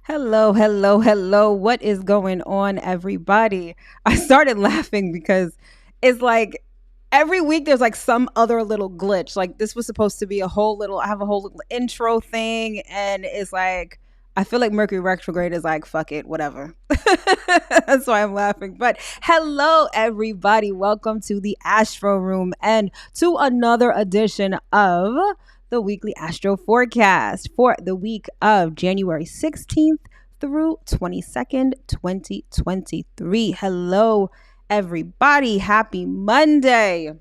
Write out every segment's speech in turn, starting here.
Hello, hello, hello. What is going on, everybody? I started laughing because it's like every week there's like some other little glitch. Like this was supposed to be I have a whole little intro thing, and it's like, I feel like Mercury retrograde is like, fuck it, whatever. That's why I'm laughing. But hello, everybody. Welcome to the Astro Room and to another edition of the weekly Astro forecast for the week of January 16th through 22nd, 2023. Hello, everybody. Happy Monday.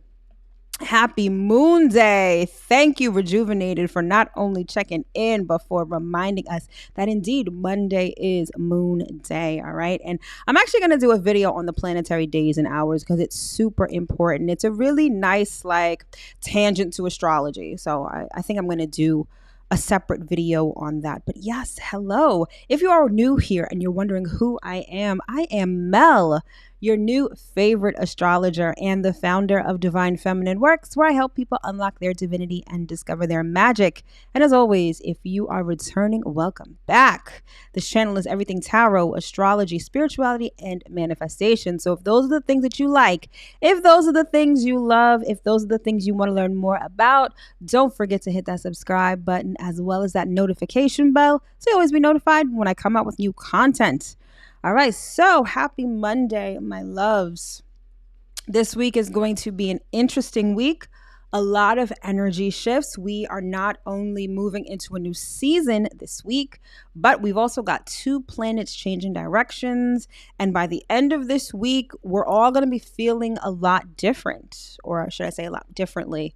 Happy Moon Day. Thank you, Rejuvenated, for not only checking in, but for reminding us that indeed Monday is Moon Day. All right. And I'm actually going to do a video on the planetary days and hours because it's super important. It's a really nice, like, tangent to astrology. So I think I'm going to do a separate video on that. But yes, hello. If you are new here and you're wondering who I am Mel, your new favorite astrologer and the founder of Divine Feminine Works, where I help people unlock their divinity and discover their magic. And as always, if you are returning, welcome back. This channel is everything tarot, astrology, spirituality, and manifestation. So if those are the things that you like, if those are the things you love, if those are the things you want to learn more about, don't forget to hit that subscribe button as well as that notification bell so you always be notified when I come out with new content. All right, so happy Monday, my loves. This week is going to be an interesting week. A lot of energy shifts. We are not only moving into a new season this week, but we've also got two planets changing directions. And by the end of this week, we're all going to be feeling a lot different, or should I say a lot differently.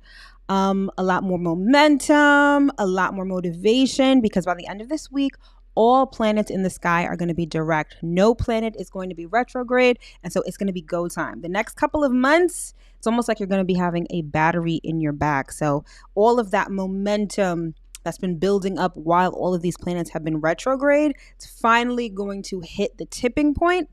A lot more momentum, a lot more motivation, because by the end of this week, all planets in the sky are going to be direct. No planet is going to be retrograde. And so it's going to be go time. The next couple of months, it's almost like you're going to be having a battery in your back. So all of that momentum that's been building up while all of these planets have been retrograde, it's finally going to hit the tipping point.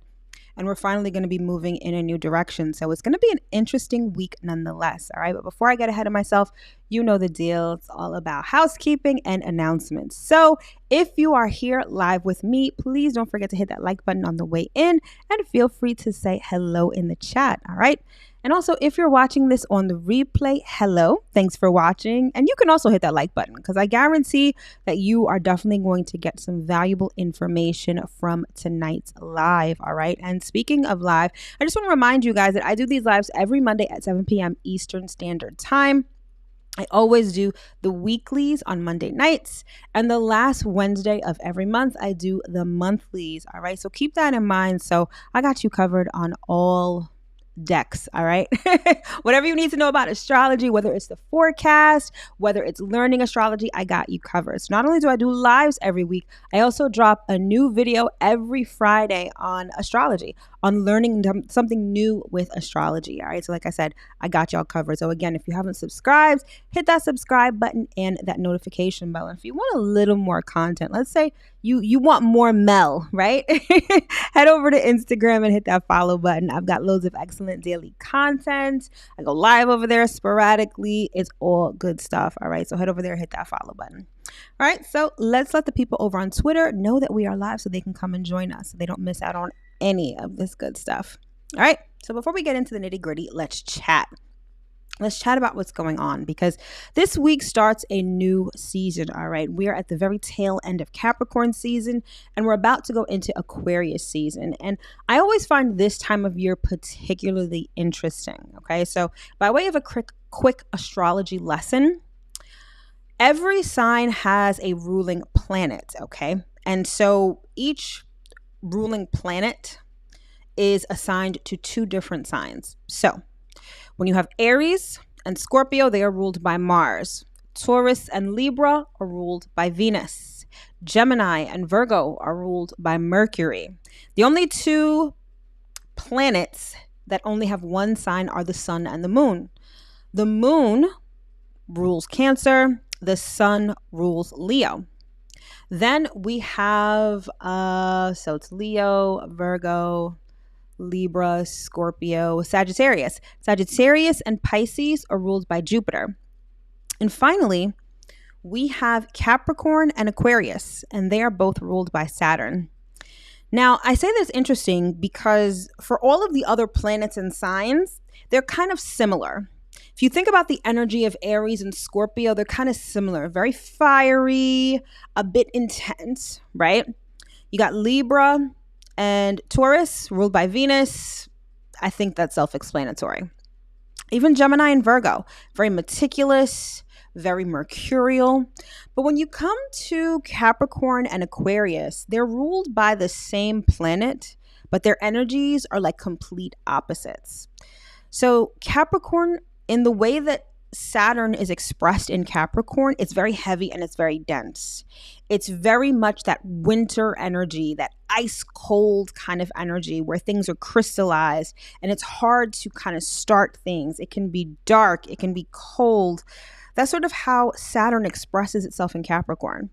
And we're finally going to be moving in a new direction. So it's going to be an interesting week nonetheless. All right. But before I get ahead of myself, you know the deal. It's all about housekeeping and announcements. So if you are here live with me, please don't forget to hit that like button on the way in and feel free to say hello in the chat. All right. And also, if you're watching this on the replay, hello, thanks for watching. And you can also hit that like button because I guarantee that you are definitely going to get some valuable information from tonight's live. All right. And speaking of live, I just want to remind you guys that I do these lives every Monday at 7 p.m. Eastern Standard Time. I always do the weeklies on Monday nights, and the last Wednesday of every month, I do the monthlies. All right. So keep that in mind. So I got you covered on all decks. All right. Whatever you need to know about astrology, whether it's the forecast, whether it's learning astrology, I got you covered. So not only do I do lives every week, I also drop a new video every Friday on astrology, on learning something new with astrology. All right. So like I said, I got y'all covered. So again, if you haven't subscribed, hit that subscribe button and that notification bell. And if you want a little more content, let's say you want more Mel, right? Head over to Instagram and hit that follow button. I've got loads of excellent daily content. I go live over there sporadically. It's all good stuff. All right. So head over there, hit that follow button. All right. So let's let the people over on Twitter know that we are live so they can come and join us so they don't miss out on any of this good stuff. All right. So before we get into the nitty gritty, let's chat. Let's chat about what's going on because this week starts a new season. All right. We are at the very tail end of Capricorn season and we're about to go into Aquarius season. And I always find this time of year particularly interesting. Okay. So by way of a quick astrology lesson, every sign has a ruling planet. Okay. And so each ruling planet is assigned to two different signs. So when you have Aries and Scorpio, they are ruled by Mars. Taurus and Libra are ruled by Venus. Gemini and Virgo are ruled by Mercury. The only two planets that only have one sign are the sun and the moon. The moon rules Cancer. The sun rules Leo. Then we have, so it's Leo, Virgo, Libra, Scorpio, Sagittarius. Sagittarius and Pisces are ruled by Jupiter. And finally, we have Capricorn and Aquarius, and they are both ruled by Saturn. Now, I say this interesting because for all of the other planets and signs, they're kind of similar. If you think about the energy of Aries and Scorpio, they're kind of similar, very fiery, a bit intense, right? You got Libra and Taurus ruled by Venus. I think that's self-explanatory. Even Gemini and Virgo, very meticulous, very mercurial. But when you come to Capricorn and Aquarius, they're ruled by the same planet, but their energies are like complete opposites. So Capricorn, in the way that Saturn is expressed in Capricorn, it's very heavy and it's very dense. It's very much that winter energy, that ice cold kind of energy where things are crystallized and it's hard to kind of start things. It can be dark, it can be cold. That's sort of how Saturn expresses itself in Capricorn.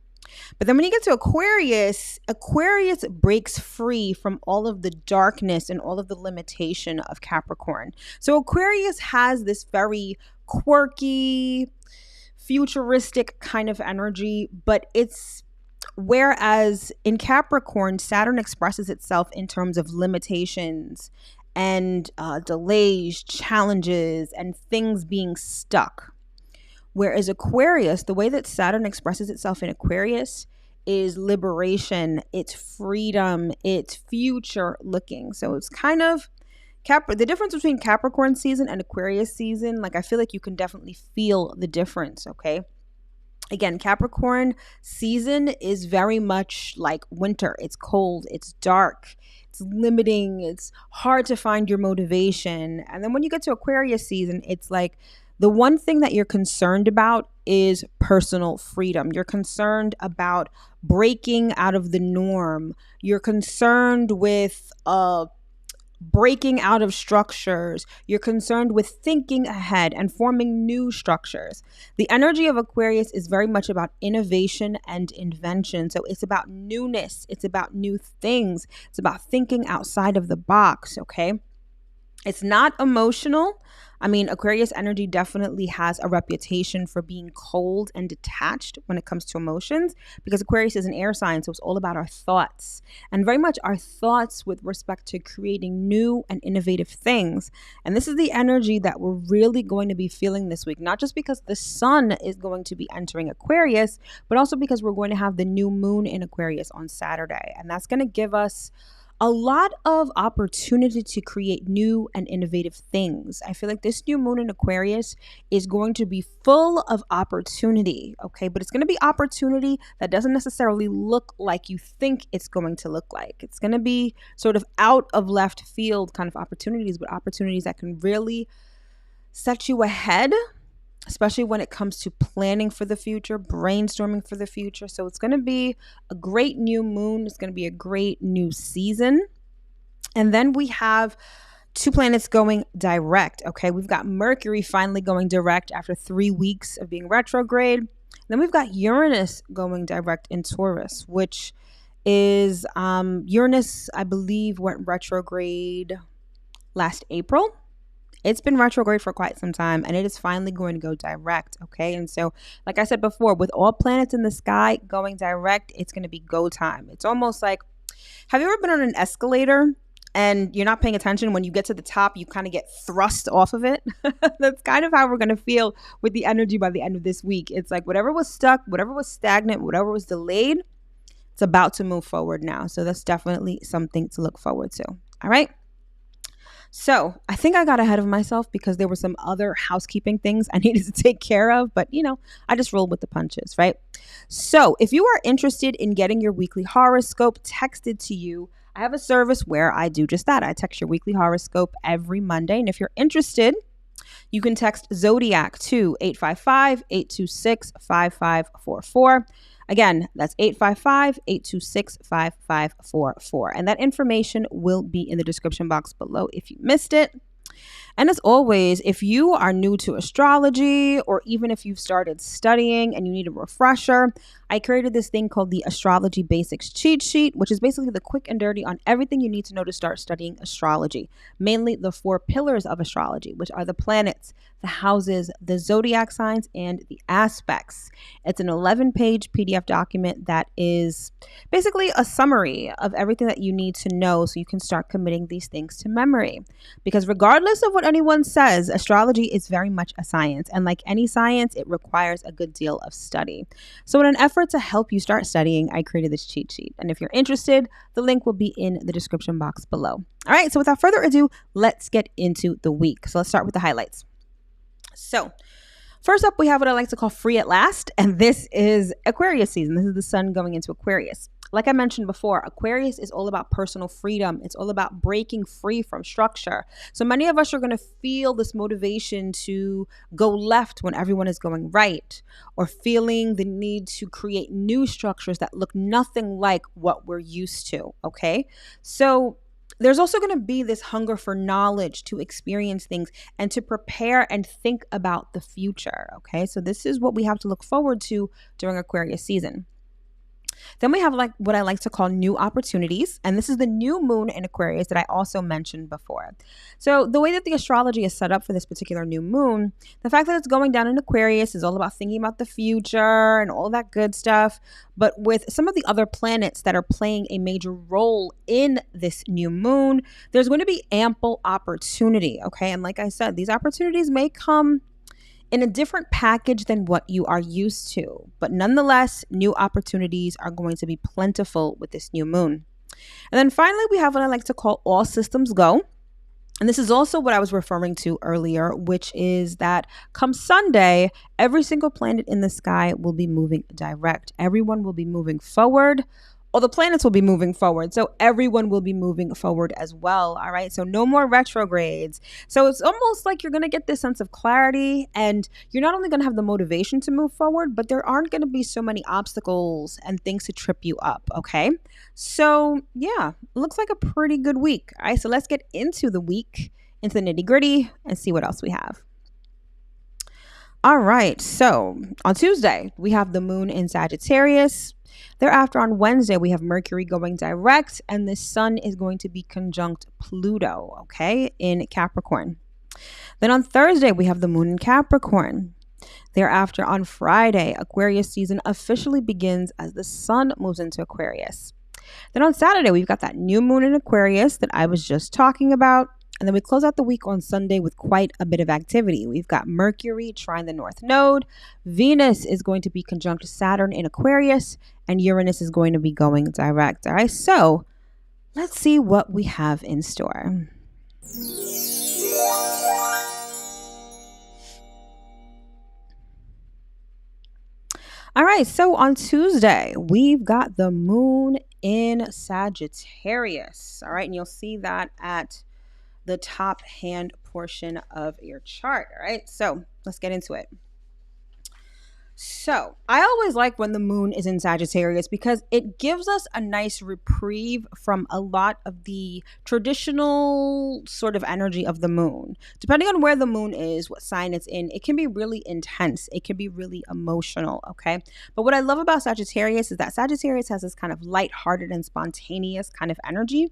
But then when you get to Aquarius, Aquarius breaks free from all of the darkness and all of the limitation of Capricorn. So Aquarius has this very quirky, futuristic kind of energy, but whereas in Capricorn, Saturn expresses itself in terms of limitations and delays, challenges, and things being stuck. Whereas Aquarius, the way that Saturn expresses itself in Aquarius is liberation, it's freedom, it's future looking. So it's kind of the difference between Capricorn season and Aquarius season. Like, I feel like you can definitely feel the difference, okay? Again, Capricorn season is very much like winter. It's cold, it's dark, it's limiting, it's hard to find your motivation. And then when you get to Aquarius season, it's like, the one thing that you're concerned about is personal freedom. You're concerned about breaking out of the norm. You're concerned with breaking out of structures. You're concerned with thinking ahead and forming new structures. The energy of Aquarius is very much about innovation and invention. So it's about newness. It's about new things. It's about thinking outside of the box, okay? It's not emotional. I mean, Aquarius energy definitely has a reputation for being cold and detached when it comes to emotions, because Aquarius is an air sign, so it's all about our thoughts, and very much our thoughts with respect to creating new and innovative things. And this is the energy that we're really going to be feeling this week, not just because the sun is going to be entering Aquarius, but also because we're going to have the new moon in Aquarius on Saturday. And that's going to give us a lot of opportunity to create new and innovative things. I feel like this new moon in Aquarius is going to be full of opportunity, okay? But it's going to be opportunity that doesn't necessarily look like you think it's going to look like. It's going to be sort of out of left field kind of opportunities, but opportunities that can really set you ahead, especially when it comes to planning for the future, brainstorming for the future. So it's going to be a great new moon. It's going to be a great new season. And then we have two planets going direct, okay? We've got Mercury finally going direct after 3 weeks of being retrograde. Then we've got Uranus going direct in Taurus, which is Uranus, I believe, went retrograde last April. It's been retrograde for quite some time, and it is finally going to go direct, okay? And so, like I said before, with all planets in the sky going direct, it's going to be go time. It's almost like, have you ever been on an escalator and you're not paying attention? When you get to the top, you kind of get thrust off of it? That's kind of how we're going to feel with the energy by the end of this week. It's like whatever was stuck, whatever was stagnant, whatever was delayed, it's about to move forward now. So that's definitely something to look forward to, all right? So I think I got ahead of myself because there were some other housekeeping things I needed to take care of, but I just rolled with the punches, right? So if you are interested in getting your weekly horoscope texted to you, I have a service where I do just that. I text your weekly horoscope every Monday. And if you're interested, you can text ZODIAC to 855-826-5544. Again, that's 855-826-5544. And that information will be in the description box below if you missed it. And as always, if you are new to astrology, or even if you've started studying and you need a refresher, I created this thing called the Astrology Basics Cheat Sheet, which is basically the quick and dirty on everything you need to know to start studying astrology, mainly the 4 pillars of astrology, which are the planets, that houses the zodiac signs and the aspects. It's an 11-page PDF document that is basically a summary of everything that you need to know so you can start committing these things to memory. Because regardless of what anyone says, astrology is very much a science. And like any science, it requires a good deal of study. So in an effort to help you start studying, I created this cheat sheet. And if you're interested, the link will be in the description box below. All right, so without further ado, let's get into the week. So let's start with the highlights. So first up, we have what I like to call free at last, and this is Aquarius season. This is the sun going into Aquarius. Like I mentioned before, Aquarius is all about personal freedom. It's all about breaking free from structure. So many of us are going to feel this motivation to go left when everyone is going right, or feeling the need to create new structures that look nothing like what we're used to, okay? So there's also going to be this hunger for knowledge, to experience things and to prepare and think about the future. Okay, so this is what we have to look forward to during Aquarius season. Then we have like what I like to call new opportunities. And this is the new moon in Aquarius that I also mentioned before. So the way that the astrology is set up for this particular new moon, the fact that it's going down in Aquarius is all about thinking about the future and all that good stuff. But with some of the other planets that are playing a major role in this new moon, there's going to be ample opportunity. Okay. And like I said, these opportunities may come in a different package than what you are used to. But nonetheless, new opportunities are going to be plentiful with this new moon. And then finally, we have what I like to call all systems go. And this is also what I was referring to earlier, which is that come Sunday, every single planet in the sky will be moving direct. Everyone will be moving forward. All the planets will be moving forward. So everyone will be moving forward as well. All right. So no more retrogrades. So it's almost like you're going to get this sense of clarity, and you're not only going to have the motivation to move forward, but there aren't going to be so many obstacles and things to trip you up. Okay. So yeah, it looks like a pretty good week. All right. So let's get into the week, into the nitty gritty, and see what else we have. All right. So on Tuesday, we have the moon in Sagittarius. Thereafter, on Wednesday, we have Mercury going direct, and the sun is going to be conjunct Pluto, okay, in Capricorn. Then on Thursday, we have the moon in Capricorn. Thereafter, on Friday, Aquarius season officially begins as the sun moves into Aquarius. Then on Saturday, we've got that new moon in Aquarius that I was just talking about. And then we close out the week on Sunday with quite a bit of activity. We've got Mercury trine the North Node. Venus is going to be conjunct Saturn in Aquarius. And Uranus is going to be going direct. All right, so let's see what we have in store. All right, so on Tuesday, we've got the moon in Sagittarius. All right, and you'll see that at the top hand portion of your chart. All right, so let's get into it. So I always like when the moon is in Sagittarius because it gives us a nice reprieve from a lot of the traditional sort of energy of the moon. Depending on where the moon is, what sign it's in, it can be really intense. It can be really emotional, okay? But what I love about Sagittarius is that Sagittarius has this kind of lighthearted and spontaneous kind of energy,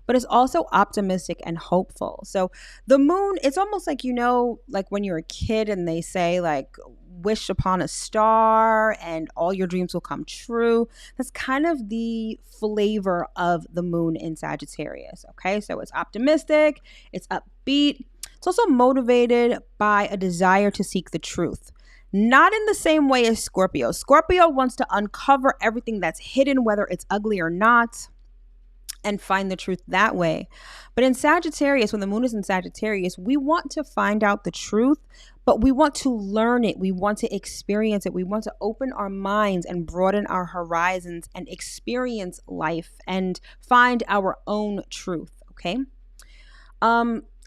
but it's also optimistic and hopeful. So the moon, it's almost like, you know, like when you're a kid and they say like, wish upon a star and all your dreams will come true. That's kind of the flavor of the moon in Sagittarius. Okay, so it's optimistic, it's upbeat, it's also motivated by a desire to seek the truth. Not in the same way as Scorpio. Scorpio wants to uncover everything that's hidden, whether it's ugly or not, and find the truth that way. But in Sagittarius, when the moon is in Sagittarius, we want to find out the truth, but we want to learn it. We want to experience it. We want to open our minds and broaden our horizons and experience life and find our own truth, okay?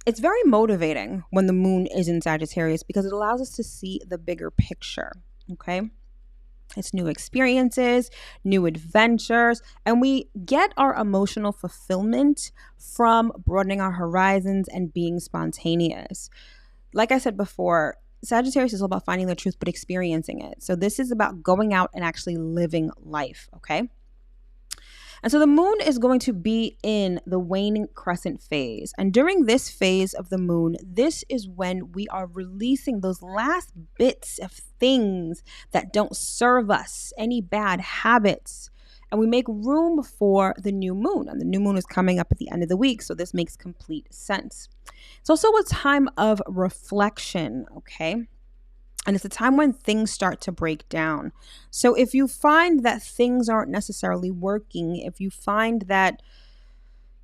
It's very motivating when the moon is in Sagittarius because it allows us to see the bigger picture, okay? It's new experiences, new adventures, and we get our emotional fulfillment from broadening our horizons and being spontaneous. Like I said before, Sagittarius is all about finding the truth, but experiencing it. So this is about going out and actually living life, okay? And so the moon is going to be in the waning crescent phase. And during this phase of the moon, this is when we are releasing those last bits of things that don't serve us, any bad habits. And we make room for the new moon. And the new moon is coming up at the end of the week, so this makes complete sense. It's also a time of reflection, okay? And it's a time when things start to break down. So if you find that things aren't necessarily working, if you find that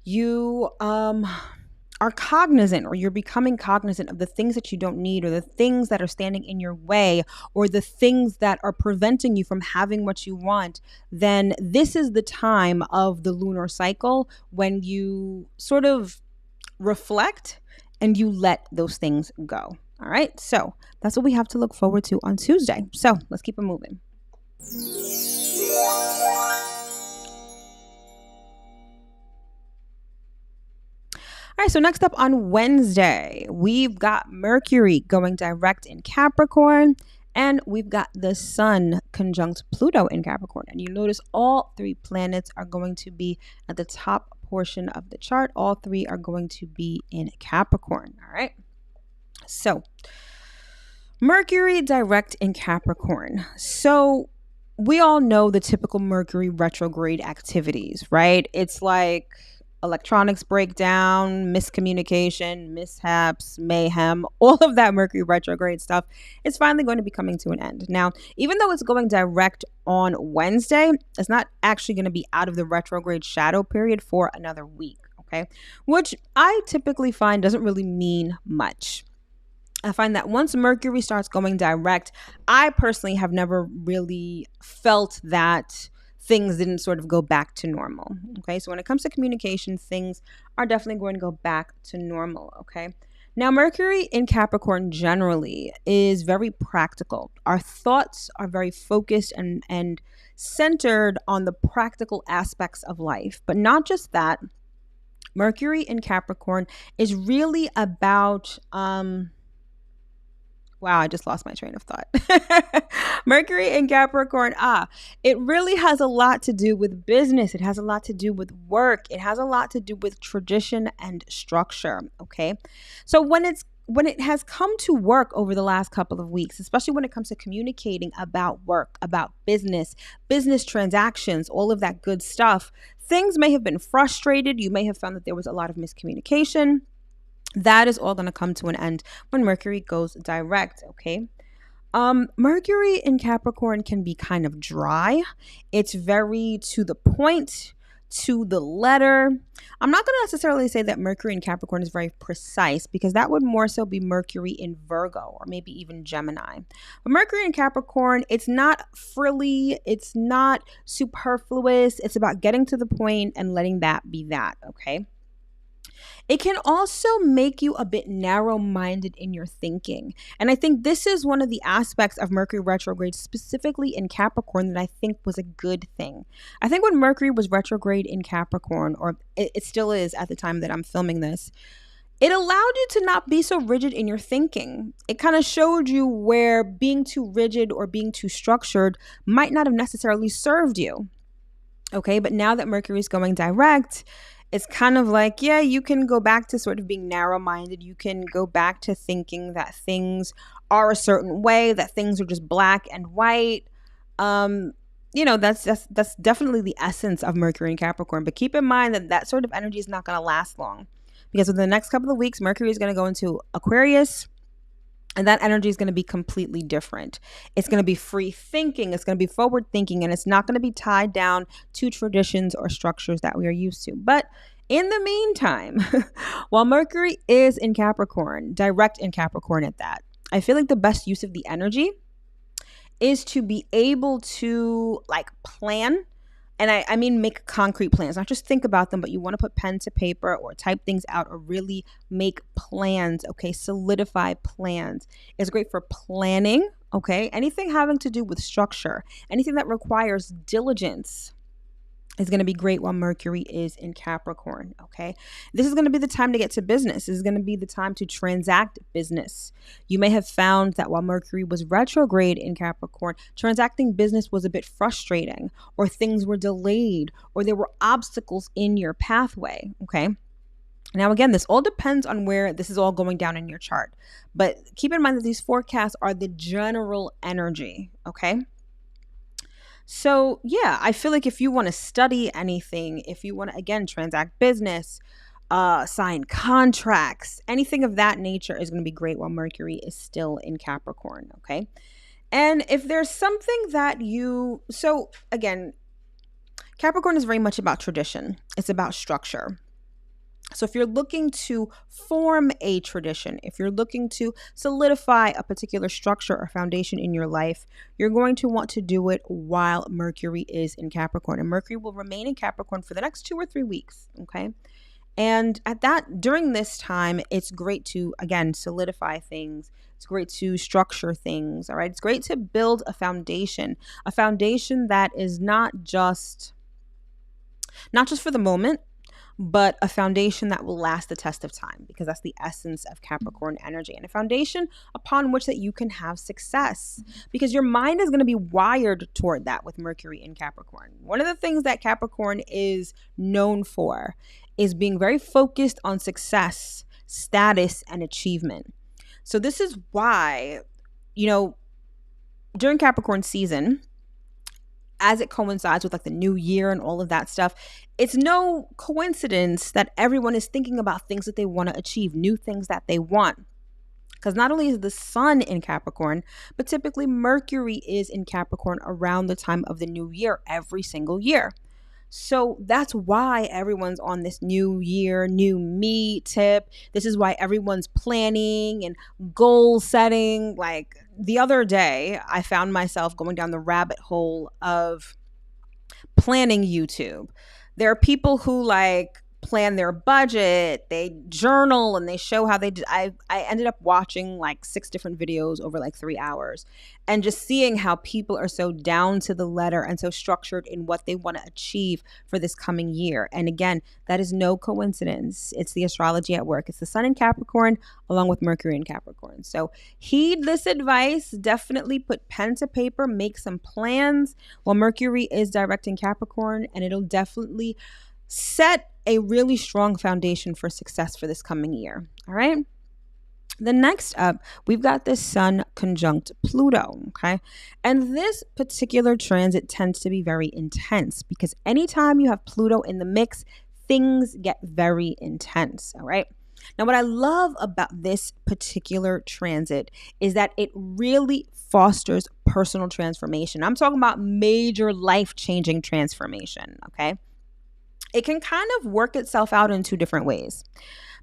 you are cognizant, or you're becoming cognizant of the things that you don't need, or the things that are standing in your way, or the things that are preventing you from having what you want, then this is the time of the lunar cycle when you sort of reflect and you let those things go. All right, so that's what we have to look forward to on Tuesday. So let's keep it moving. All right, so next up on Wednesday, we've got Mercury going direct in Capricorn, and we've got the Sun conjunct Pluto in Capricorn. And you notice all three planets are going to be at the top portion of the chart. All three are going to be in Capricorn. All right. So Mercury direct in Capricorn. So we all know the typical Mercury retrograde activities, right? It's like electronics breakdown, miscommunication, mishaps, mayhem, all of that Mercury retrograde stuff is finally going to be coming to an end. Now, even though it's going direct on Wednesday, it's not actually going to be out of the retrograde shadow period for another week, okay? Which I typically find doesn't really mean much. I find that once Mercury starts going direct, I personally have never really felt that things didn't sort of go back to normal. Okay, so when it comes to communication, things are definitely going to go back to normal. Okay, now Mercury in Capricorn generally is very practical. Our thoughts are very focused and centered on the practical aspects of life. But not just that, Mercury in Capricorn is really about wow, I just lost my train of thought. Mercury in Capricorn, it really has a lot to do with business. It has a lot to do with work. It has a lot to do with tradition and structure, okay? So when it has come to work over the last couple of weeks, especially when it comes to communicating about work, about business transactions, all of that good stuff, things may have been frustrated. You may have found that there was a lot of miscommunication. That is all going to come to an end when Mercury goes direct, okay? Mercury in Capricorn can be kind of dry. It's very to the point, to the letter. I'm not going to necessarily say that Mercury in Capricorn is very precise, because that would more so be Mercury in Virgo or maybe even Gemini. But Mercury in Capricorn, it's not frilly. It's not superfluous. It's about getting to the point and letting that be that, okay? It can also make you a bit narrow-minded in your thinking. And I think this is one of the aspects of Mercury retrograde, specifically in Capricorn, that I think was a good thing. I think when Mercury was retrograde in Capricorn, or it still is at the time that I'm filming this, it allowed you to not be so rigid in your thinking. It kind of showed you where being too rigid or being too structured might not have necessarily served you. Okay, but now that Mercury is going direct, it's kind of like, yeah, you can go back to sort of being narrow-minded. You can go back to thinking that things are a certain way, that things are just black and white. That's definitely the essence of Mercury in Capricorn. But keep in mind that sort of energy is not going to last long, because in the next couple of weeks, Mercury is going to go into Aquarius. And that energy is going to be completely different. It's going to be free thinking. It's going to be forward thinking. And it's not going to be tied down to traditions or structures that we are used to. But in the meantime, while Mercury is in Capricorn, direct in Capricorn at that, I feel like the best use of the energy is to be able to plan. And I mean, make concrete plans, not just think about them, but you want to put pen to paper or type things out or really make plans, okay? Solidify plans. It's great for planning, okay? Anything having to do with structure, anything that requires diligence is going to be great while Mercury is in Capricorn. Okay. This is going to be the time to get to business. This is going to be the time to transact business. You may have found that while Mercury was retrograde in Capricorn, transacting business was a bit frustrating, or things were delayed, or there were obstacles in your pathway. Okay. Now, again, this all depends on where this is all going down in your chart. But keep in mind that these forecasts are the general energy. Okay. So, yeah, I feel like if you want to study anything, if you want to, again, transact business, sign contracts, anything of that nature is going to be great while Mercury is still in Capricorn. Okay. And if there's something that so again, Capricorn is very much about tradition, it's about structure. So if you're looking to form a tradition, if you're looking to solidify a particular structure or foundation in your life, you're going to want to do it while Mercury is in Capricorn. And Mercury will remain in Capricorn for the next 2 or 3 weeks, okay? And during this time, it's great to, again, solidify things. It's great to structure things, all right? It's great to build a foundation that is not just for the moment, but a foundation that will last the test of time, because that's the essence of Capricorn energy, and a foundation upon which that you can have success, because your mind is going to be wired toward that with Mercury in Capricorn. One of the things that Capricorn is known for is being very focused on success, status, and achievement. So this is why, during Capricorn season, as it coincides with like the new year and all of that stuff, it's no coincidence that everyone is thinking about things that they want to achieve, new things that they want. Because not only is the sun in Capricorn, but typically Mercury is in Capricorn around the time of the new year every single year. So that's why everyone's on this new year, new me tip. This is why everyone's planning and goal setting. Like the other day, I found myself going down the rabbit hole of planning YouTube. There are people who plan their budget, they journal, and they show how they did. I ended up watching 6 different videos over 3 hours, and just seeing how people are so down to the letter and so structured in what they want to achieve for this coming year. And again, that is no coincidence. It's the astrology at work. It's the sun in Capricorn along with Mercury in Capricorn. So heed this advice. Definitely put pen to paper, make some plans while Mercury is direct in Capricorn, and it'll definitely set a really strong foundation for success for this coming year. All right. The next up, we've got the sun conjunct Pluto. Okay. And this particular transit tends to be very intense, because anytime you have Pluto in the mix, things get very intense. All right. Now, what I love about this particular transit is that it really fosters personal transformation. I'm talking about major life-changing transformation. Okay. It can kind of work itself out in 2 different ways.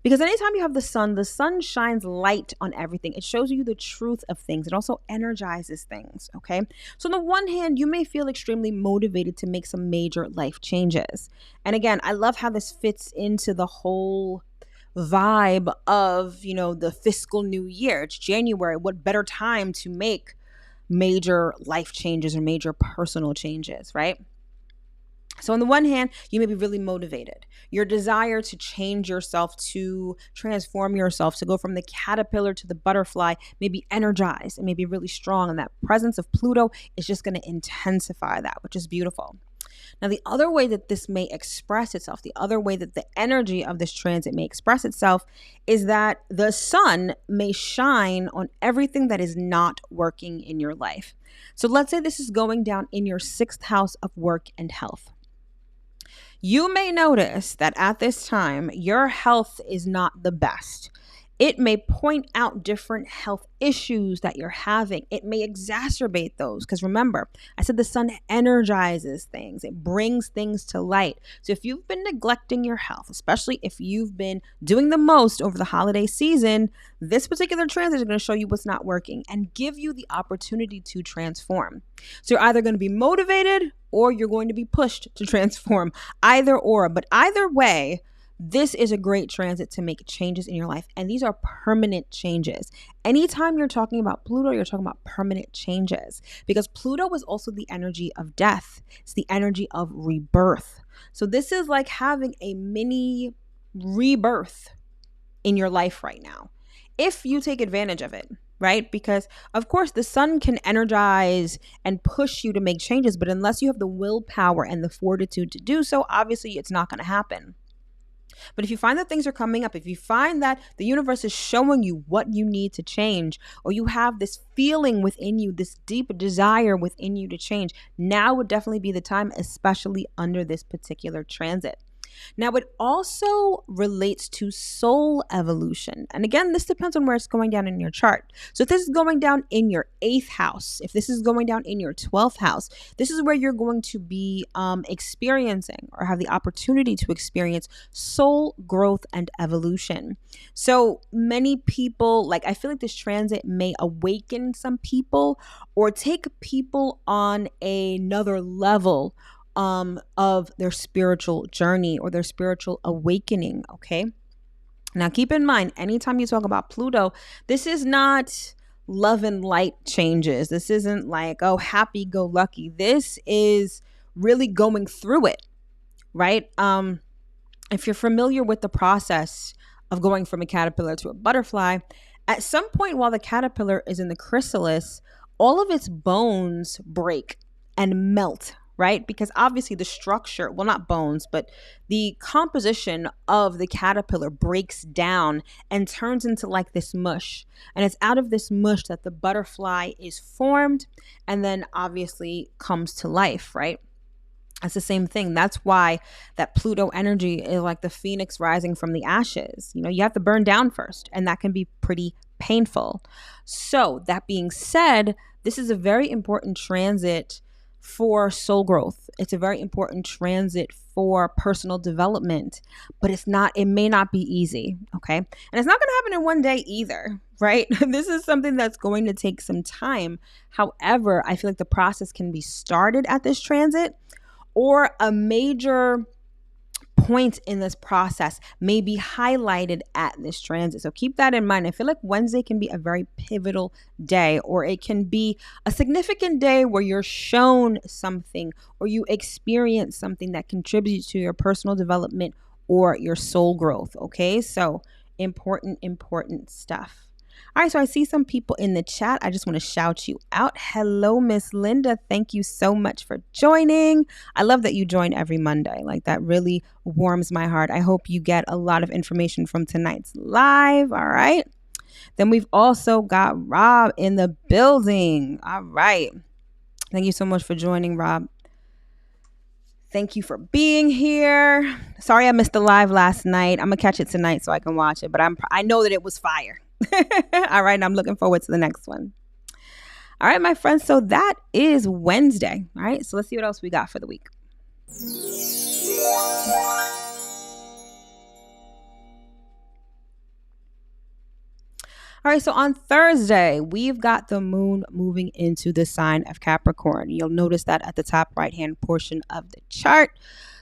Because anytime you have the sun shines light on everything. It shows you the truth of things. It also energizes things, okay? So on the one hand, you may feel extremely motivated to make some major life changes. And again, I love how this fits into the whole vibe of, the fiscal new year. It's January. What better time to make major life changes or major personal changes, right? So on the one hand, you may be really motivated. Your desire to change yourself, to transform yourself, to go from the caterpillar to the butterfly may be energized and may be really strong. And that presence of Pluto is just going to intensify that, which is beautiful. Now, the other way that this may express itself, the other way that the energy of this transit may express itself, is that the sun may shine on everything that is not working in your life. So let's say this is going down in your 6th house of work and health. You may notice that at this time, your health is not the best. It may point out different health issues that you're having. It may exacerbate those, because remember, I said the sun energizes things. It brings things to light. So if you've been neglecting your health, especially if you've been doing the most over the holiday season, this particular transit is going to show you what's not working and give you the opportunity to transform. So you're either going to be motivated or you're going to be pushed to transform, either or. But either way, this is a great transit to make changes in your life. And these are permanent changes. Anytime you're talking about Pluto, you're talking about permanent changes, because Pluto is also the energy of death. It's the energy of rebirth. So this is like having a mini rebirth in your life right now, if you take advantage of it, right? Because of course the sun can energize and push you to make changes, but unless you have the willpower and the fortitude to do so, obviously it's not going to happen. But if you find that things are coming up, if you find that the universe is showing you what you need to change, or you have this feeling within you, this deep desire within you to change, now would definitely be the time, especially under this particular transit. Now, it also relates to soul evolution. And again, this depends on where it's going down in your chart. So if this is going down in your 8th house, if this is going down in your 12th house, this is where you're going to be experiencing or have the opportunity to experience soul growth and evolution. So many people, like, I feel like this transit may awaken some people or take people on another level of their spiritual journey or their spiritual awakening. Okay. Now, keep in mind, anytime you talk about Pluto, this is not love and light changes. This isn't like, oh, happy go lucky. This is really going through it, right? If you're familiar with the process of going from a caterpillar to a butterfly, at some point while the caterpillar is in the chrysalis, all of its bones break and melt, right? Because obviously the structure, well, not bones, but the composition of the caterpillar breaks down and turns into like this mush. And it's out of this mush that the butterfly is formed and then obviously comes to life, right? It's the same thing. That's why that Pluto energy is like the phoenix rising from the ashes. You know, you have to burn down first, and that can be pretty painful. So that being said, this is a very important transit for soul growth. It's a very important transit for personal development, but it may not be easy. Okay. And it's not going to happen in one day either, right? This is something that's going to take some time. However, I feel like the process can be started at this transit, or a major point in this process may be highlighted at this transit. So keep that in mind. I feel like Wednesday can be a very pivotal day, or it can be a significant day where you're shown something or you experience something that contributes to your personal development or your soul growth. Okay, so important stuff. All right, so I see some people in the chat. I just want to shout you out. Hello, Miss Linda. Thank you so much for joining. I love that you join every Monday. Like, that really warms my heart. I hope you get a lot of information from tonight's live. All right. Then we've also got Rob in the building. All right. Thank you so much for joining, Rob. Thank you for being here. Sorry I missed the live last night. I'm going to catch it tonight so I can watch it, but I know that it was fire. All right. I'm looking forward to the next one. All right, my friends. So that is Wednesday. All right. So let's see what else we got for the week. All right, so on Thursday, we've got the moon moving into the sign of Capricorn. You'll notice that at the top right-hand portion of the chart.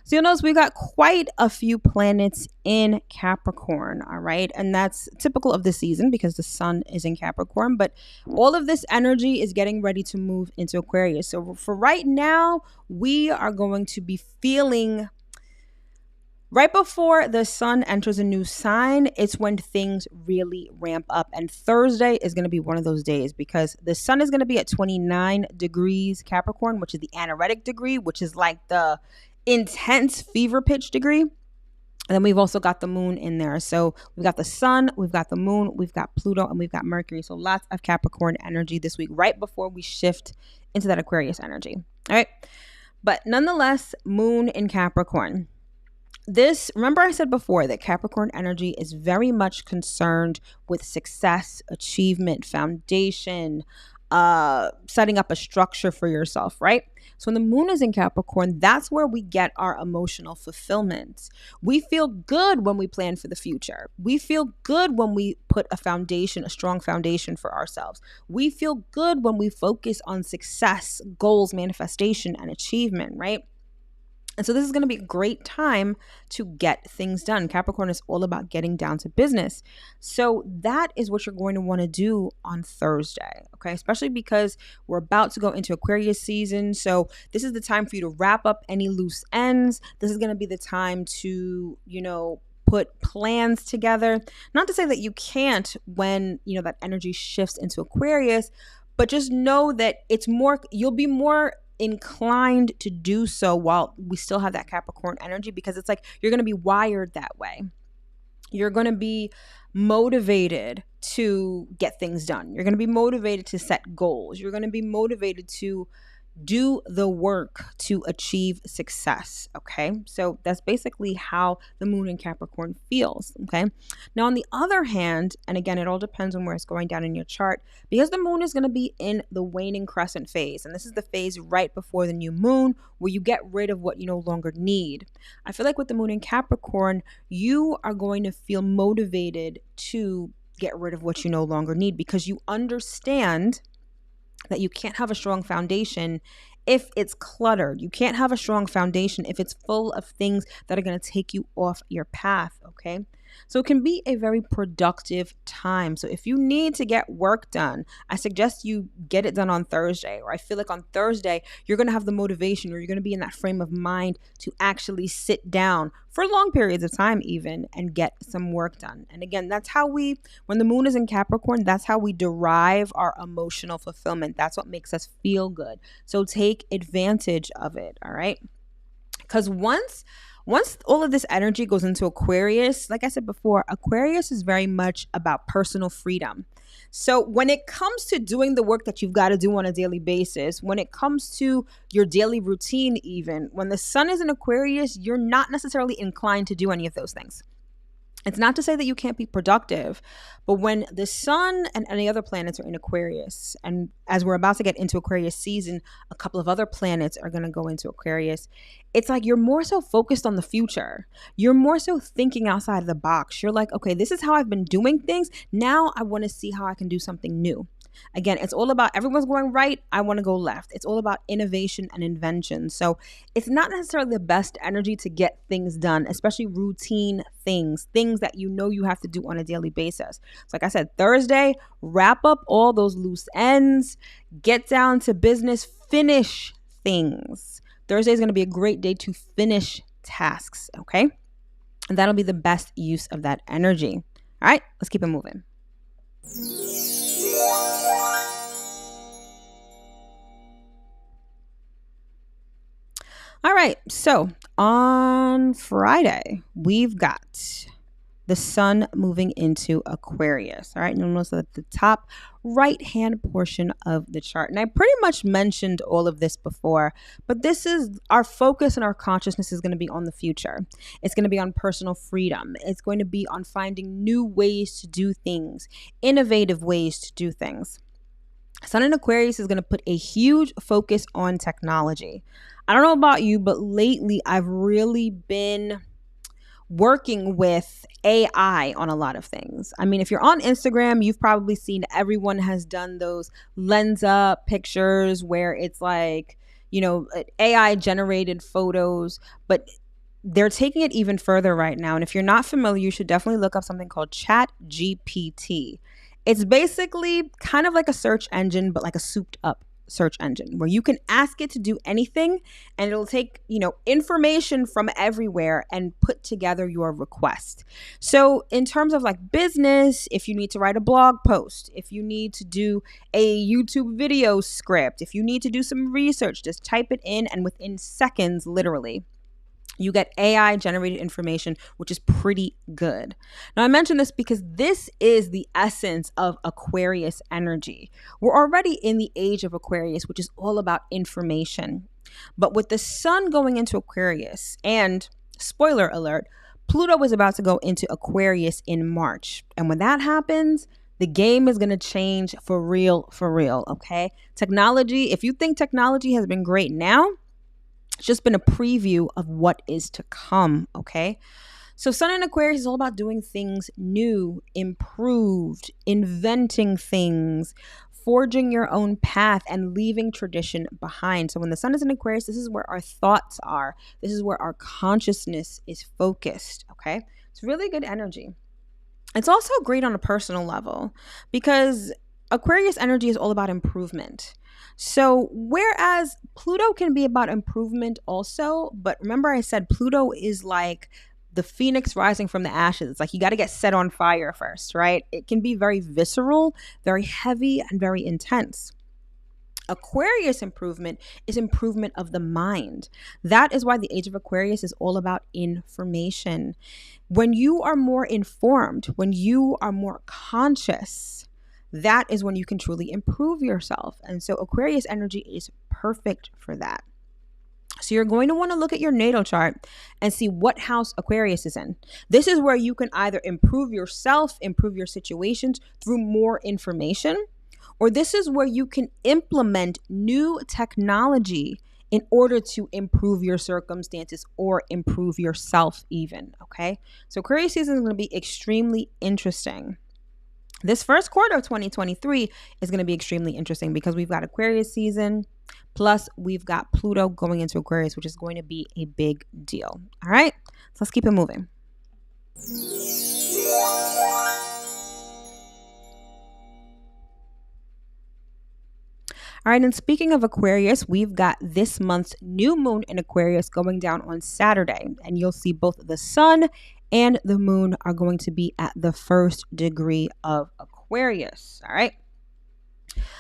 So you'll notice we've got quite a few planets in Capricorn, all right? And that's typical of the season because the sun is in Capricorn. But all of this energy is getting ready to move into Aquarius. So for right now, we are going to be feeling... Right before the sun enters a new sign, it's when things really ramp up. And Thursday is going to be one of those days because the sun is going to be at 29 degrees Capricorn, which is the anoretic degree, which is like the intense fever pitch degree. And then we've also got the moon in there. So we've got the sun, we've got the moon, we've got Pluto, and we've got Mercury. So lots of Capricorn energy this week, right before we shift into that Aquarius energy. All right. But nonetheless, moon in Capricorn. Remember I said before that Capricorn energy is very much concerned with success, achievement, foundation, setting up a structure for yourself, right? So when the moon is in Capricorn, that's where we get our emotional fulfillment. We feel good when we plan for the future. We feel good when we put a strong foundation for ourselves. We feel good when we focus on success, goals, manifestation, and achievement, right? And so this is going to be a great time to get things done. Capricorn is all about getting down to business. So that is what you're going to want to do on Thursday, okay? Especially because we're about to go into Aquarius season. So this is the time for you to wrap up any loose ends. This is going to be the time to, put plans together. Not to say that you can't when, that energy shifts into Aquarius, but just know that you'll be more inclined to do so while we still have that Capricorn energy, because it's like you're going to be wired that way. You're going to be motivated to get things done. You're going to be motivated to set goals. You're going to be motivated to do the work to achieve success. Okay. So that's basically how the moon in Capricorn feels. Okay. Now, on the other hand, and again, it all depends on where it's going down in your chart, because the moon is going to be in the waning crescent phase. And this is the phase right before the new moon where you get rid of what you no longer need. I feel like with the moon in Capricorn, you are going to feel motivated to get rid of what you no longer need, because you understand that you can't have a strong foundation if it's cluttered. You can't have a strong foundation if it's full of things that are going to take you off your path, okay? So it can be a very productive time. So if you need to get work done, I suggest you get it done on Thursday. Or I feel like on Thursday, you're going to have the motivation, or you're going to be in that frame of mind to actually sit down for long periods of time even and get some work done. And again, when the moon is in Capricorn, that's how we derive our emotional fulfillment. That's what makes us feel good. So take advantage of it, all right? Because once all of this energy goes into Aquarius, like I said before, Aquarius is very much about personal freedom. So when it comes to doing the work that you've got to do on a daily basis, when it comes to your daily routine, even when the sun is in Aquarius, you're not necessarily inclined to do any of those things. It's not to say that you can't be productive, but when the sun and any other planets are in Aquarius, and as we're about to get into Aquarius season, a couple of other planets are going to go into Aquarius. It's like you're more so focused on the future. You're more so thinking outside of the box. You're like, okay, this is how I've been doing things. Now I want to see how I can do something new. Again, it's all about everyone's going right. I want to go left. It's all about innovation and invention. So it's not necessarily the best energy to get things done, especially routine things that you have to do on a daily basis. So like I said, Thursday, wrap up all those loose ends, get down to business, finish things. Thursday is going to be a great day to finish tasks. Okay. And that'll be the best use of that energy. All right, let's keep it moving. All right, so on Friday, we've got the sun moving into Aquarius. All right, you'll notice at the top right-hand portion of the chart. And I pretty much mentioned all of this before, but this is our focus, and our consciousness is going to be on the future. It's going to be on personal freedom. It's going to be on finding new ways to do things, innovative ways to do things. Sun in Aquarius is going to put a huge focus on technology. I don't know about you, but lately I've really been working with AI on a lot of things. I mean, if you're on Instagram, you've probably seen everyone has done those lens up pictures where it's like, AI generated photos, but they're taking it even further right now. And if you're not familiar, you should definitely look up something called ChatGPT. It's basically kind of like a search engine, but like a souped up search engine where you can ask it to do anything and it'll take, information from everywhere and put together your request. So in terms of like business, if you need to write a blog post, if you need to do a YouTube video script, if you need to do some research, just type it in and within seconds, literally, you get AI generated information, which is pretty good. Now, I mention this because this is the essence of Aquarius energy. We're already in the age of Aquarius, which is all about information. But with the sun going into Aquarius, and spoiler alert, Pluto is about to go into Aquarius in March. And when that happens, the game is going to change for real, okay? Technology, if you think technology has been great now, it's just been a preview of what is to come, okay? So Sun in Aquarius is all about doing things new, improved, inventing things, forging your own path and leaving tradition behind. So when the sun is in Aquarius, this is where our thoughts are. This is where our consciousness is focused, okay? It's really good energy. It's also great on a personal level because Aquarius energy is all about improvement. So whereas Pluto can be about improvement also, but remember I said Pluto is like the phoenix rising from the ashes. It's like you got to get set on fire first, right? It can be very visceral, very heavy, and very intense. Aquarius improvement is improvement of the mind. That is why the age of Aquarius is all about information. When you are more informed, when you are more conscious, that is when you can truly improve yourself. And so Aquarius energy is perfect for that. So you're going to want to look at your natal chart and see what house Aquarius is in. This is where you can either improve yourself, improve your situations through more information, or this is where you can implement new technology in order to improve your circumstances or improve yourself even, okay? So Aquarius season is going to be extremely interesting. This first quarter of 2023 is going to be extremely interesting because we've got Aquarius season, plus we've got Pluto going into Aquarius, which is going to be a big deal. All right, so let's keep it moving. All right, and speaking of Aquarius, we've got this month's new moon in Aquarius going down on Saturday, and you'll see both the sun and the moon are going to be at the first degree of Aquarius. All right.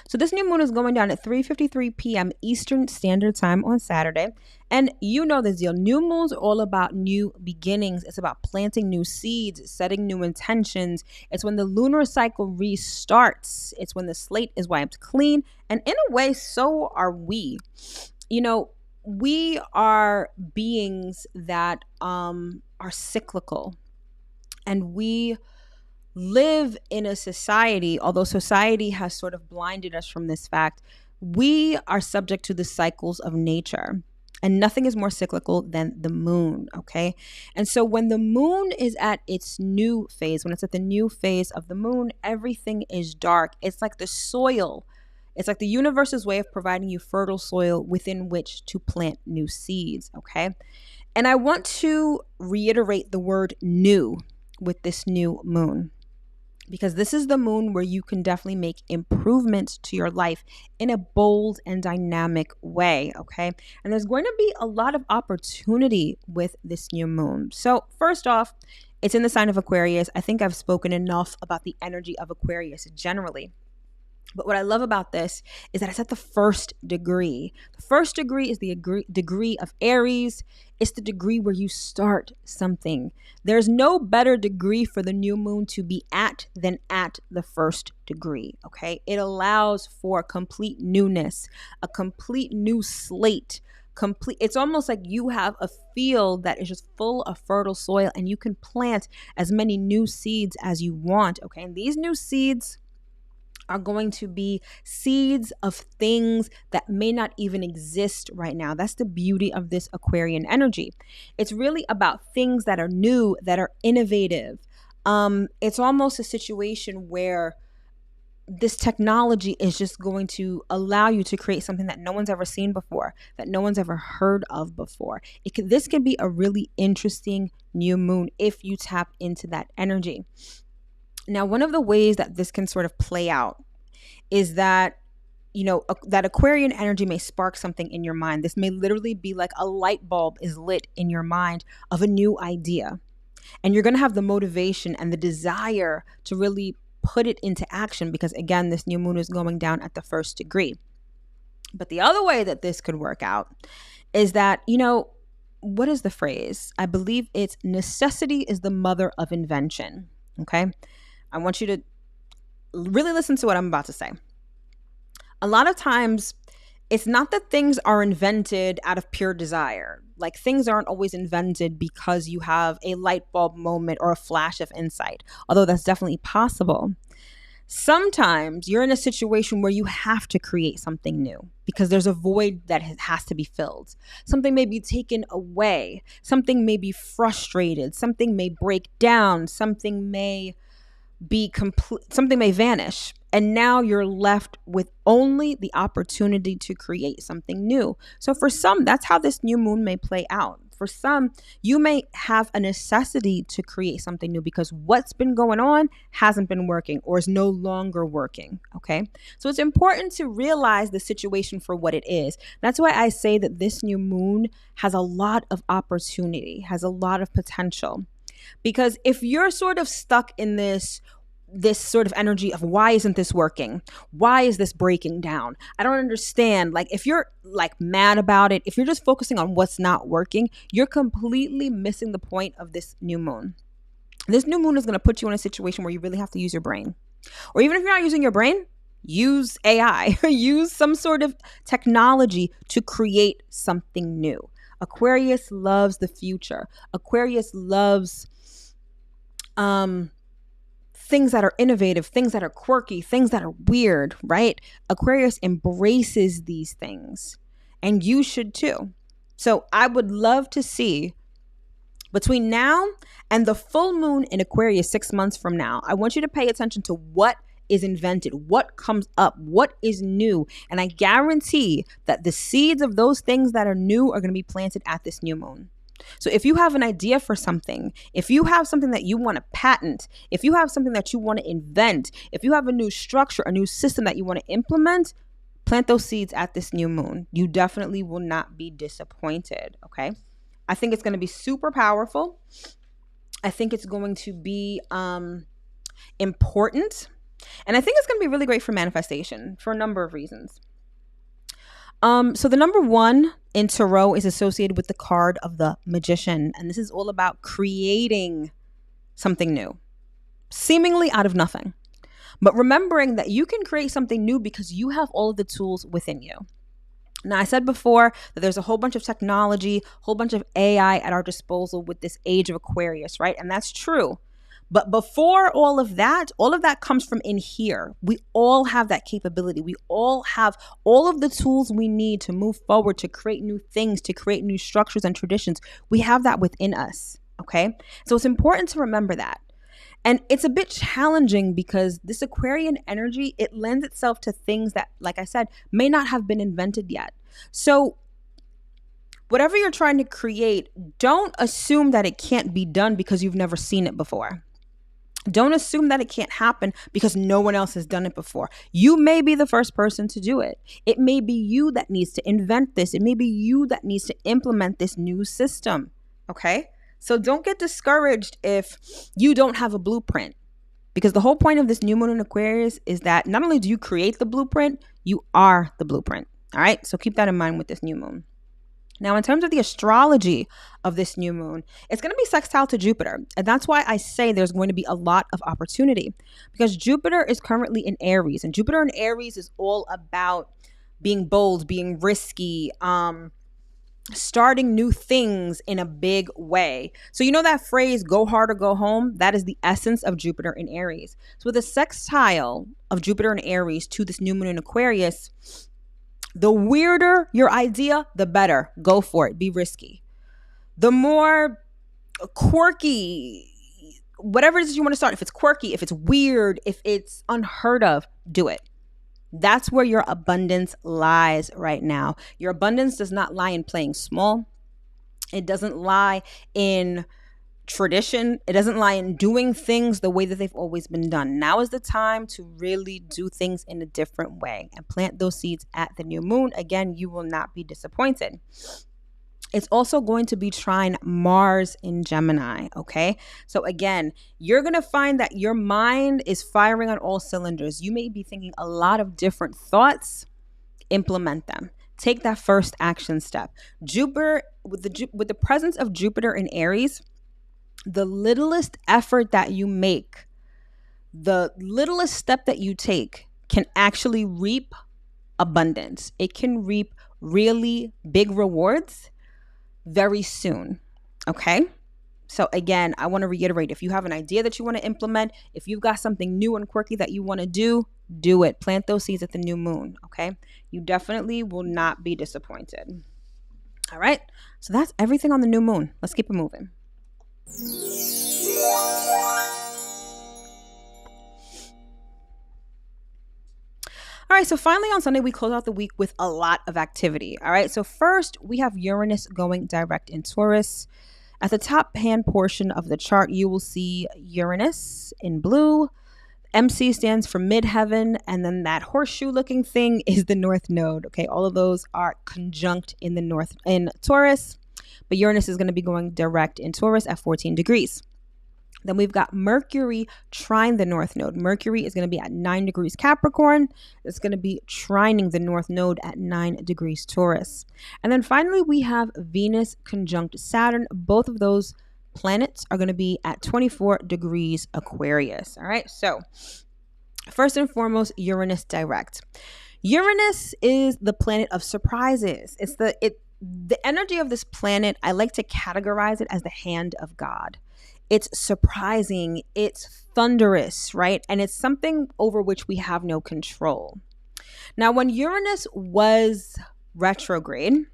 So this new moon is going down at 3:53 p.m. Eastern Standard Time on Saturday. And you know this deal. New moons are all about new beginnings. It's about planting new seeds, setting new intentions. It's when the lunar cycle restarts. It's when the slate is wiped clean. And in a way, so are we. You know, we are beings that are cyclical. And we live in a society, although society has sort of blinded us from this fact, we are subject to the cycles of nature. And nothing is more cyclical than the moon, okay? And so when the moon is at its new phase, when it's at the new phase of the moon, everything is dark. It's like the soil. It's like the universe's way of providing you fertile soil within which to plant new seeds, okay? And I want to reiterate the word new with this new moon, because this is the moon where you can definitely make improvements to your life in a bold and dynamic way, okay? And there's going to be a lot of opportunity with this new moon. So first off, it's in the sign of Aquarius. I think I've spoken enough about the energy of Aquarius generally. But what I love about this is that it's at the first degree. The first degree is the degree of Aries. It's the degree where you start something. There's no better degree for the new moon to be at than at the first degree, okay? It allows for complete newness, a complete new slate. It's almost like you have a field that is just full of fertile soil and you can plant as many new seeds as you want, okay? And these new seeds are going to be seeds of things that may not even exist right now. That's the beauty of this Aquarian energy. It's really about things that are new, that are innovative. It's almost a situation where this technology is just going to allow you to create something that no one's ever seen before, that no one's ever heard of before. This can be a really interesting new moon if you tap into that energy. Now, one of the ways that this can sort of play out is that, you know, that Aquarian energy may spark something in your mind. This may literally be like a light bulb is lit in your mind of a new idea. And you're going to have the motivation and the desire to really put it into action because, again, this new moon is going down at the first degree. But the other way that this could work out is that, you know, what is the phrase? I believe it's necessity is the mother of invention. Okay. I want you to really listen to what I'm about to say. A lot of times, it's not that things are invented out of pure desire. Like things aren't always invented because you have a light bulb moment or a flash of insight, although that's definitely possible. Sometimes you're in a situation where you have to create something new because there's a void that has to be filled. Something may be taken away. Something may be frustrated. Something may break down. Something may vanish. And now you're left with only the opportunity to create something new. So for some, that's how this new moon may play out. For some, you may have a necessity to create something new because what's been going on hasn't been working or is no longer working. Okay. So it's important to realize the situation for what it is. That's why I say that this new moon has a lot of opportunity, has a lot of potential. Because if you're sort of stuck in this sort of energy of why isn't this working? Why is this breaking down? I don't understand. Like if you're like mad about it, if you're just focusing on what's not working, you're completely missing the point of this new moon. This new moon is going to put you in a situation where you really have to use your brain. Or even if you're not using your brain, use AI, use some sort of technology to create something new. Aquarius loves the future. Aquarius loves things that are innovative, things that are quirky, things that are weird, right? Aquarius embraces these things, and you should too. So I would love to see between now and the full moon in Aquarius 6 months from now, I want you to pay attention to what is invented, what comes up, what is new. And I guarantee that the seeds of those things that are new are going to be planted at this new moon. So if you have an idea for something, if you have something that you want to patent, if you have something that you want to invent, if you have a new structure, a new system that you want to implement, plant those seeds at this new moon. You definitely will not be disappointed, okay? I think it's going to be super powerful. I think it's going to be important. And I think it's going to be really great for manifestation for a number of reasons. So the number one in tarot is associated with the card of the Magician. And this is all about creating something new, seemingly out of nothing. But remembering that you can create something new because you have all of the tools within you. Now, I said before that there's a whole bunch of technology, whole bunch of AI at our disposal with this age of Aquarius, right? And that's true. But before all of that comes from in here. We all have that capability. We all have all of the tools we need to move forward, to create new things, to create new structures and traditions. We have that within us, okay? So it's important to remember that. And it's a bit challenging because this Aquarian energy, it lends itself to things that, like I said, may not have been invented yet. So whatever you're trying to create, don't assume that it can't be done because you've never seen it before. Don't assume that it can't happen because no one else has done it before. You may be the first person to do it. It may be you that needs to invent this. It may be you that needs to implement this new system, okay? So don't get discouraged if you don't have a blueprint, because the whole point of this new moon in Aquarius is that not only do you create the blueprint, you are the blueprint, all right? So keep that in mind with this new moon. Now, in terms of the astrology of this new moon, it's going to be sextile to Jupiter. And that's why I say there's going to be a lot of opportunity, because Jupiter is currently in Aries, and Jupiter in Aries is all about being bold, being risky, starting new things in a big way. So you know that phrase, go hard or go home? That is the essence of Jupiter in Aries. So with a sextile of Jupiter in Aries to this new moon in Aquarius, the weirder your idea, the better. Go for it. Be risky. The more quirky, whatever it is you want to start, if it's quirky, if it's weird, if it's unheard of, do it. That's where your abundance lies right now. Your abundance does not lie in playing small. It doesn't lie in tradition. It doesn't lie in doing things the way that they've always been done. Now is the time to really do things in a different way and plant those seeds at the new moon. Again, you will not be disappointed. It's also going to be trine Mars in Gemini, okay? So again, you're going to find that your mind is firing on all cylinders. You may be thinking a lot of different thoughts. Implement them. Take that first action step. Jupiter, with the presence of Jupiter in Aries, the littlest effort that you make, the littlest step that you take can actually reap abundance. It can reap really big rewards very soon. Okay? So again, I want to reiterate, if you have an idea that you want to implement, if you've got something new and quirky that you want to do it. Plant those seeds at the new moon. Okay? You definitely will not be disappointed. All right? So that's everything on the new moon. Let's keep it moving. All right, so finally on Sunday, we close out the week with a lot of activity. All right, so first we have Uranus going direct in Taurus. At the top hand portion of the chart, you will see Uranus in blue. MC stands for midheaven, and then that horseshoe looking thing is the north node. Okay, all of those are conjunct in the north in Taurus, but Uranus is going to be going direct in Taurus at 14 degrees. Then we've got Mercury trine the north node. Mercury is going to be at 9 degrees Capricorn. It's going to be trining the north node at 9 degrees Taurus. And then finally, we have Venus conjunct Saturn. Both of those planets are going to be at 24 degrees Aquarius. All right. So first and foremost, Uranus direct. Uranus is the planet of surprises. It's the energy of this planet. I like to categorize it as the hand of God. It's surprising, it's thunderous, right? And it's something over which we have no control. Now, when Uranus was retrograde,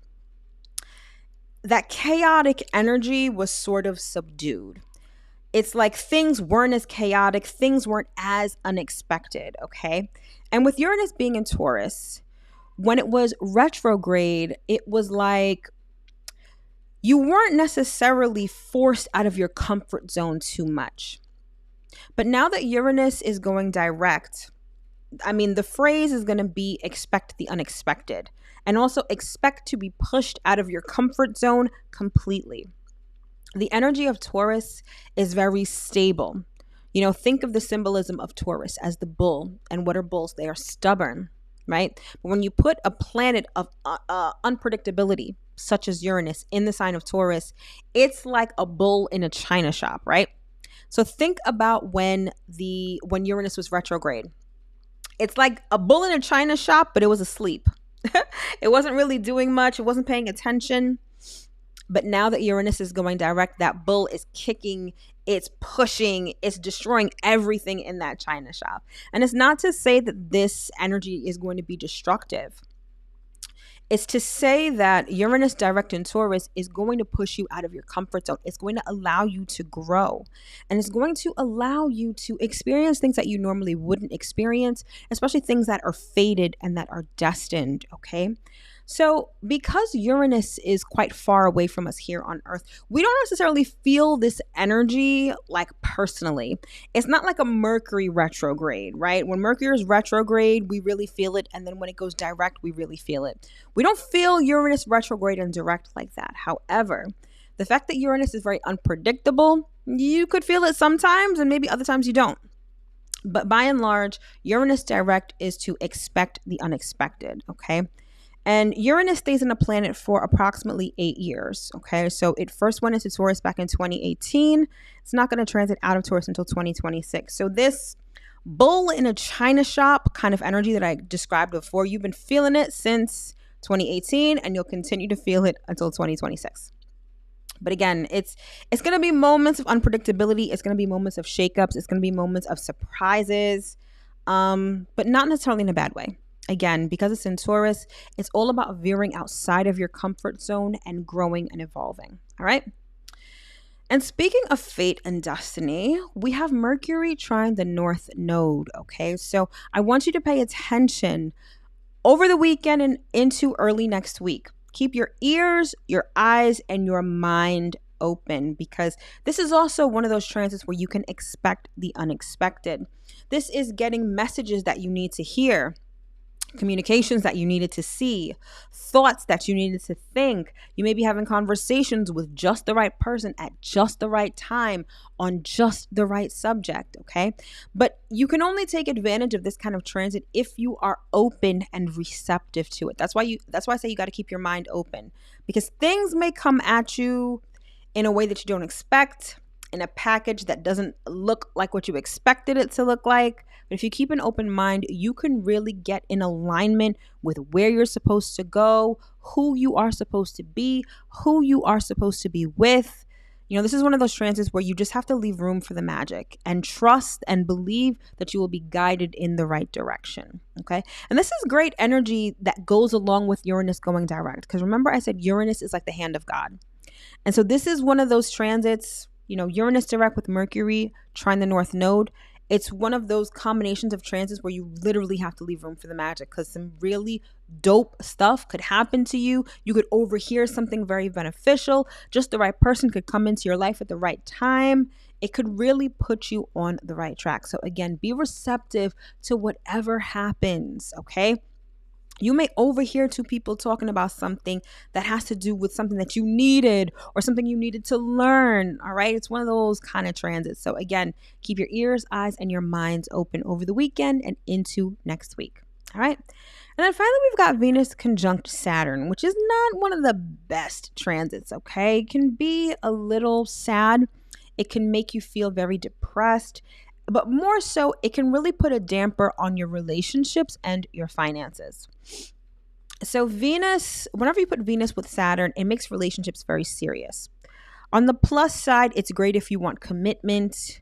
that chaotic energy was sort of subdued. It's like things weren't as chaotic, things weren't as unexpected, okay? And with Uranus being in Taurus, when it was retrograde, it was like you weren't necessarily forced out of your comfort zone too much. But now that Uranus is going direct, I mean, the phrase is going to be expect the unexpected, and also expect to be pushed out of your comfort zone completely. The energy of Taurus is very stable. You know, think of the symbolism of Taurus as the bull. And what are bulls? They are stubborn, right? But when you put a planet of unpredictability, such as Uranus, in the sign of Taurus, it's like a bull in a china shop, right? So think about when Uranus was retrograde. It's like a bull in a china shop, but it was asleep. It wasn't really doing much. It wasn't paying attention. But now that Uranus is going direct, that bull is kicking, it's pushing, it's destroying everything in that china shop. And it's not to say that this energy is going to be destructive. It's to say that Uranus direct in Taurus is going to push you out of your comfort zone. It's going to allow you to grow. And it's going to allow you to experience things that you normally wouldn't experience, especially things that are fated and that are destined, okay? So because Uranus is quite far away from us here on Earth, we don't necessarily feel this energy like personally. It's not like a Mercury retrograde, right? When Mercury is retrograde, we really feel it. And then when it goes direct, we really feel it. We don't feel Uranus retrograde and direct like that. However, the fact that Uranus is very unpredictable, you could feel it sometimes and maybe other times you don't. But by and large, Uranus direct is to expect the unexpected, okay? And Uranus stays in a planet for approximately 8 years, okay? So it first went into Taurus back in 2018. It's not going to transit out of Taurus until 2026. So this bull in a china shop kind of energy that I described before, you've been feeling it since 2018, and you'll continue to feel it until 2026. But again, it's going to be moments of unpredictability. It's going to be moments of shakeups. It's going to be moments of surprises, but not necessarily in a bad way. Again, because it's in Taurus, it's all about veering outside of your comfort zone and growing and evolving. All right. And speaking of fate and destiny, we have Mercury trine the north node. Okay. So I want you to pay attention over the weekend and into early next week. Keep your ears, your eyes, and your mind open, because this is also one of those transits where you can expect the unexpected. This is getting messages that you need to hear, communications that you needed to see, thoughts that you needed to think. You may be having conversations with just the right person at just the right time on just the right subject, okay? But you can only take advantage of this kind of transit if you are open and receptive to it. That's why I say you got to keep your mind open, because things may come at you in a way that you don't expect, in a package that doesn't look like what you expected it to look like. But if you keep an open mind, you can really get in alignment with where you're supposed to go, who you are supposed to be, who you are supposed to be with. You know, this is one of those transits where you just have to leave room for the magic and trust and believe that you will be guided in the right direction. Okay. And this is great energy that goes along with Uranus going direct. Because remember, I said Uranus is like the hand of God. And so this is one of those transits, you know, Uranus direct with Mercury trine the north node. It's one of those combinations of transits where you literally have to leave room for the magic, because some really dope stuff could happen to you. You could overhear something very beneficial. Just the right person could come into your life at the right time. It could really put you on the right track. So again, be receptive to whatever happens, okay? You may overhear two people talking about something that has to do with something that you needed or something you needed to learn. All right. It's one of those kind of transits. So again, keep your ears, eyes, and your minds open over the weekend and into next week. All right. And then finally, we've got Venus conjunct Saturn, which is not one of the best transits. Okay. It can be a little sad. It can make you feel very depressed. But more so, it can really put a damper on your relationships and your finances. So Venus, whenever you put Venus with Saturn, it makes relationships very serious. On the plus side, it's great if you want commitment.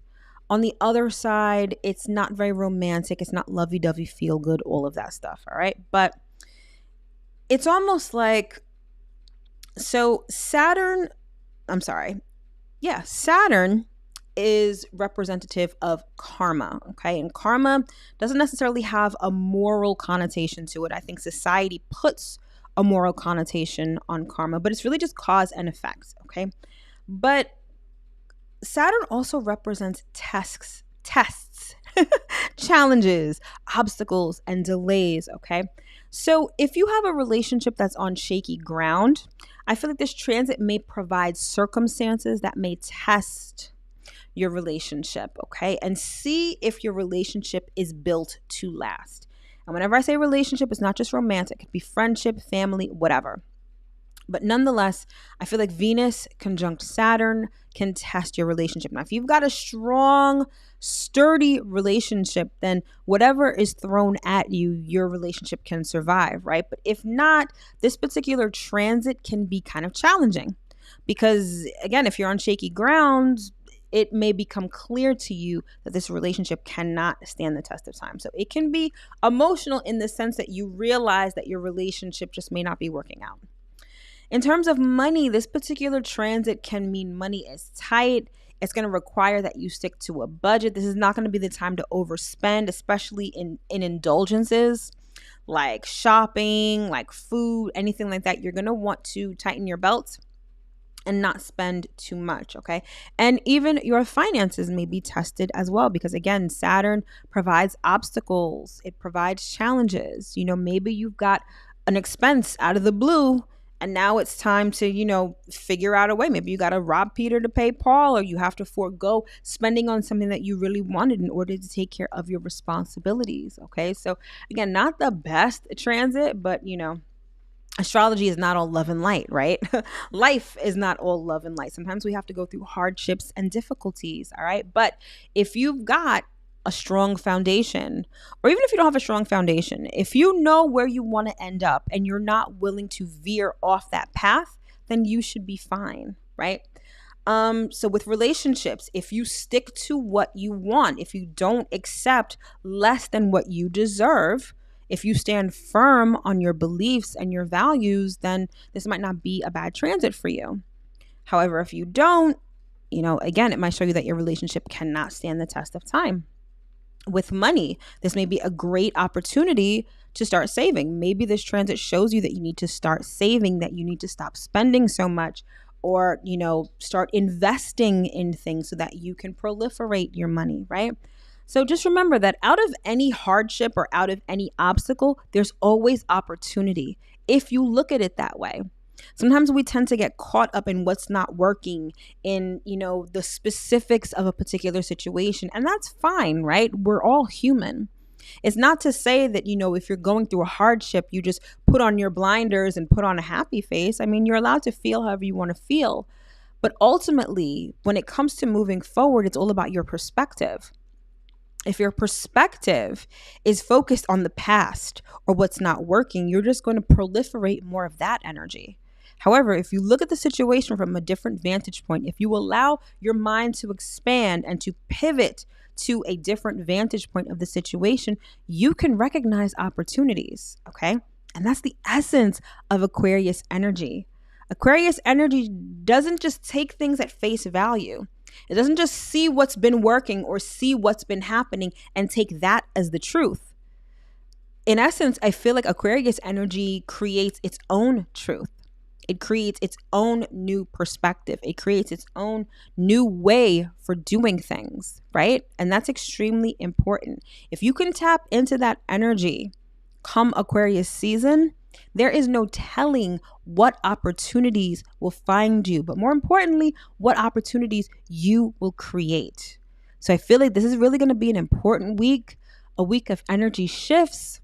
On the other side, it's not very romantic. It's not lovey-dovey, feel good, all of that stuff. All right. But it's almost like, so Saturn is representative of karma, okay? And karma doesn't necessarily have a moral connotation to it. I think society puts a moral connotation on karma, but it's really just cause and effect, okay? But Saturn also represents tests, challenges, obstacles, and delays, okay? So if you have a relationship that's on shaky ground, I feel like this transit may provide circumstances that may test your relationship, okay? And see if your relationship is built to last. And whenever I say relationship, it's not just romantic. It could be friendship, family, whatever. But nonetheless, I feel like Venus conjunct Saturn can test your relationship. Now, if you've got a strong, sturdy relationship, then whatever is thrown at you, your relationship can survive, right? But if not, this particular transit can be kind of challenging. Because again, if you're on shaky ground, it may become clear to you that this relationship cannot stand the test of time. So it can be emotional in the sense that you realize that your relationship just may not be working out. In terms of money, this particular transit can mean money is tight. It's going to require that you stick to a budget. This is not going to be the time to overspend, especially in indulgences like shopping, like food, anything like that. You're going to want to tighten your belts and not spend too much, okay? And even your finances may be tested as well, because again, Saturn provides obstacles. It provides challenges. You know, maybe you've got an expense out of the blue and now it's time to, you know, figure out a way. Maybe you got to rob Peter to pay Paul, or you have to forego spending on something that you really wanted in order to take care of your responsibilities, okay? So again, not the best transit, but you know, astrology is not all love and light, right? Life is not all love and light. Sometimes we have to go through hardships and difficulties, all right? But if you've got a strong foundation, or even if you don't have a strong foundation, if you know where you want to end up and you're not willing to veer off that path, then you should be fine, right? So with relationships, if you stick to what you want, if you don't accept less than what you deserve, if you stand firm on your beliefs and your values, then this might not be a bad transit for you. However, if you don't, you know, again, it might show you that your relationship cannot stand the test of time. With money, this may be a great opportunity to start saving. Maybe this transit shows you that you need to start saving, that you need to stop spending so much, or, you know, start investing in things so that you can proliferate your money, right? So just remember that out of any hardship or out of any obstacle, there's always opportunity if you look at it that way. Sometimes we tend to get caught up in what's not working, in, you know, the specifics of a particular situation. And that's fine, right? We're all human. It's not to say that, you know, if you're going through a hardship, you just put on your blinders and put on a happy face. I mean, you're allowed to feel however you want to feel. But ultimately, when it comes to moving forward, it's all about your perspective. If your perspective is focused on the past or what's not working, you're just going to proliferate more of that energy. However, if you look at the situation from a different vantage point, if you allow your mind to expand and to pivot to a different vantage point of the situation, you can recognize opportunities, okay? And that's the essence of Aquarius energy. Aquarius energy doesn't just take things at face value. It doesn't just see what's been working or see what's been happening and take that as the truth. In essence, I feel like Aquarius energy creates its own truth. It creates its own new perspective. It creates its own new way for doing things, right? And that's extremely important. If you can tap into that energy come Aquarius season, there is no telling what opportunities will find you, but more importantly, what opportunities you will create. So I feel like this is really going to be an important week, a week of energy shifts,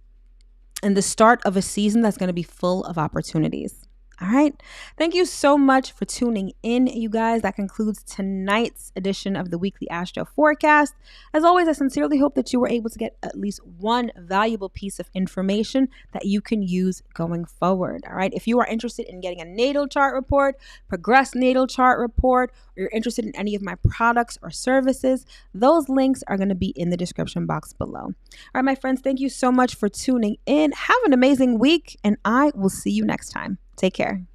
and the start of a season that's going to be full of opportunities. All right. Thank you so much for tuning in, you guys. That concludes tonight's edition of the weekly Astro forecast. As always, I sincerely hope that you were able to get at least one valuable piece of information that you can use going forward. All right. If you are interested in getting a natal chart report, progressed natal chart report, or you're interested in any of my products or services, those links are going to be in the description box below. All right, my friends, thank you so much for tuning in. Have an amazing week, and I will see you next time. Take care.